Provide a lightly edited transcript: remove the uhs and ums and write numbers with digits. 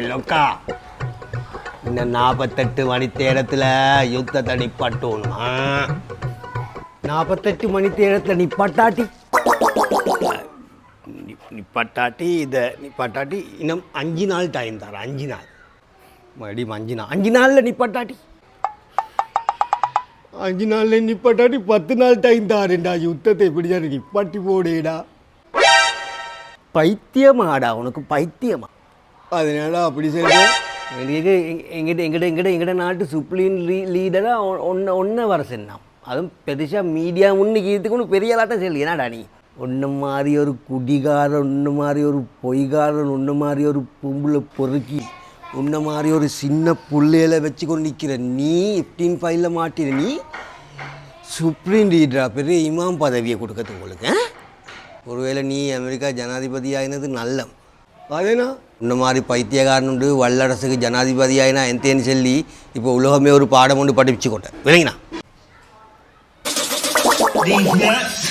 லொக்கா இன்னும் 48 மணி நேரத்தில் யுத்தத்தை நிப்பாட்டணுமா? 48 மணி நேரத்தில் நிப்பாட்டாட்டி இன்னும் 5 நாள் டைம் தர. 5 நாள் மறுபடியும் 5 நாளில் நிப்பாட்டாட்டி 5 நாளில் நிப்பாட்டாட்டி 10 நாள் டைம் தாருண்டா. யுத்தத்தை எப்படியா நிப்பாட்டி போடேடா. பைத்தியமாடா உனக்கு, பைத்தியமா? அதனால அப்படி சொல்லுங்க. எங்கிட்ட நாட்டு சுப்ரீம் லீடராக ஒன்றை வர சொன்னான். அதுவும் பெருசாக மீடியா முன்னுக்கு இதுக்குன்னு பெரிய ஆளாட்டம் சொல்லி. என்னடா நீ ஒன்று மாதிரி ஒரு குடிகாரன், ஒன்று மாதிரி ஒரு பொய்காரன், ஒன்று மாதிரி ஒரு பொம்பளை பொறுக்கி, ஒன்று மாதிரி ஒரு சின்ன புள்ளையில வச்சு கொண்டு நிற்கிற நீ 15 மாட்டின நீ சுப்ரீம் லீடரா பெரிய இமாம் பதவியை கொடுக்கறது உங்களுக்கு? ஒருவேளை நீ அமெரிக்கா ஜனாதிபதி ஆகினது நல்ல. அதேனா இந்த மாதிரி பைத்தியக்காரன் உண்டு வல்லரசுக்கு ஜனாதிபதி ஆகினா எந்தேன்னு சொல்லி இப்போ உலகமே ஒரு பாடம் ஒன்று படிப்பிச்சு கொண்டேன். இல்லைங்கண்ணா? These nuts,